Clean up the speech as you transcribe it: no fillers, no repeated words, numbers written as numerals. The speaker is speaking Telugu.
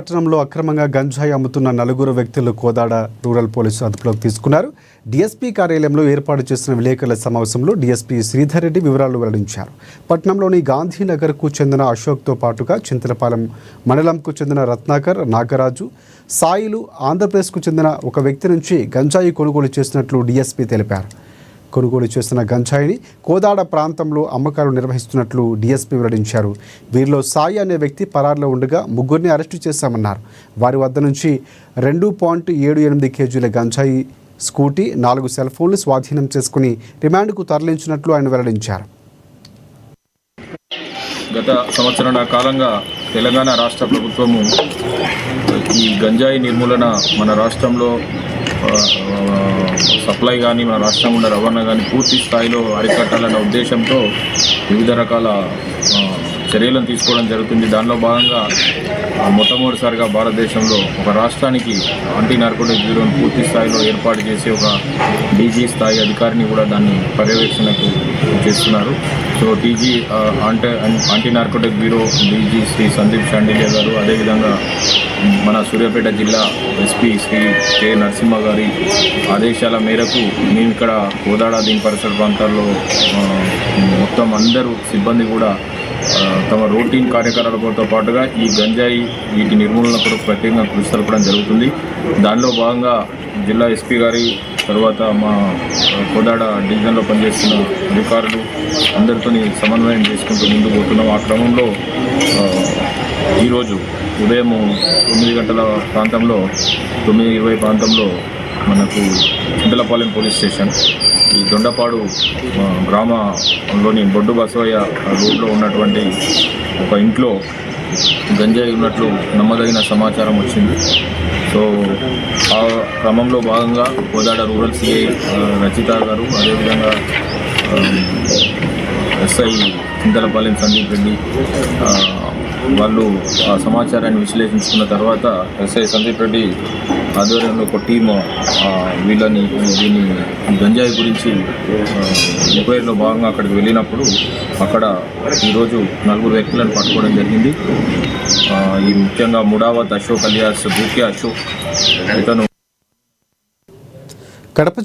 పట్టణంలో అక్రమంగా గంజాయి అమ్ముతున్న నలుగురు వ్యక్తులు కోదాడ రూరల్ పోలీసు అదుపులోకి తీసుకున్నారు. డీఎస్పీ కార్యాలయంలో ఏర్పాటు చేసిన విలేకరుల సమావేశంలో డీఎస్పీ శ్రీధర్ రెడ్డి వివరాలు వెల్లడించారు. పట్టణంలోని గాంధీనగర్కు చెందిన అశోక్తో పాటుగా చింతలపాలెం మండలంకు చెందిన రత్నాకర్, నాగరాజు, సాయిలు ఆంధ్రప్రదేశ్కు చెందిన ఒక వ్యక్తి నుంచి గంజాయి కొనుగోలు చేసినట్లు డీఎస్పీ తెలిపారు. కొనుగోలు చేసిన గంజాయిని కోదాడ ప్రాంతంలో అమ్మకాలు నిర్వహిస్తున్నట్లు డీఎస్పీ వెల్లడించారు. వీరిలో సాయి అనే వ్యక్తి పరారులో ఉండగా ముగ్గురిని అరెస్టు చేశామన్నారు. వారి వద్ద నుంచి 2.78 కేజీల గంజాయి, స్కూటీ, 4 సెల్ ఫోన్లు స్వాధీనం చేసుకుని రిమాండ్కు తరలించినట్లు ఆయన వెల్లడించారు. గత సంవత్సరాల కాలంగా తెలంగాణ రాష్ట్ర ప్రభుత్వము ఈ గంజాయి నిర్మూలన మన రాష్ట్రంలో సప్లై కానీ మన రాష్ట్రం ఉన్న రవాణా కానీ పూర్తి స్థాయిలో అరికట్టాలన్న ఉద్దేశంతో వివిధ రకాల చర్యలను తీసుకోవడం జరుగుతుంది. దానిలో భాగంగా మొట్టమొదటిసారిగా భారతదేశంలో ఒక రాష్ట్రానికి యాంటీ నార్కోటిక్ బ్యూరోను పూర్తి స్థాయిలో ఏర్పాటు చేసి ఒక డీజీ స్థాయి అధికారిని కూడా దాన్ని పర్యవేక్షణకు చేస్తున్నారు. So DG anti narcotic bureau DG Shri Sandeep Shandilya గారు, అదేవిధంగా మన సూర్యాపేట జిల్లా ఎస్పీ శ్రీ కె నరసింహ గారి ఆదేశాల మేరకు మేము ఇక్కడ కోదాడ దీని పరిసర ప్రాంతాల్లో మొత్తం అందరూ సిబ్బంది కూడా తమ రొటీన్ కార్యకలాపాలతో పాటుగా ఈ గంజాయి వీటి నిర్మూలన కొరకు ప్రత్యేకంగా కృషి జరపడం జరుగుతుంది. దానిలో భాగంగా జిల్లా ఎస్పీ గారి తర్వాత మా కోదాడ డివిజన్లో పనిచేస్తున్న అధికారులు అందరితో సమన్వయం చేసుకుంటూ ముందుకు పోతున్నాం. ఆ క్రమంలో ఈరోజు ఉదయం 9 గంటల ప్రాంతంలో 9:20 ప్రాంతంలో మనకు చింతలపాలెం పోలీస్ స్టేషన్ ఈ దొండపాడు గ్రామంలోని బొడ్డు బసవయ్య రోడ్లో ఉన్నటువంటి ఒక ఇంట్లో గంజాయి ఉన్నట్లు నమ్మదగిన సమాచారం వచ్చింది. సో ఆ క్రమంలో భాగంగా కోదాడ రూరల్ సిఐ రచిత గారు, అదేవిధంగా ఎస్ఐ చింతలపాలెం సందీప్ రెడ్డి వాళ్ళు ఆ సమాచారాన్ని విశ్లేషించుకున్న తర్వాత ఎస్ఐ సందీప్ రెడ్డి ఆధ్వర్యంలో ఒక టీము దీన్ని గంజాయి గురించి ఎంక్వైరీలో భాగంగా అక్కడికి వెళ్ళినప్పుడు అక్కడ ఈరోజు 4 వ్యక్తులను పట్టుకోవడం జరిగింది. ఈ ముఖ్యంగా ముడావత్ అశోక్ అలియాస్ బూకే అశోక్, ఇతను కడప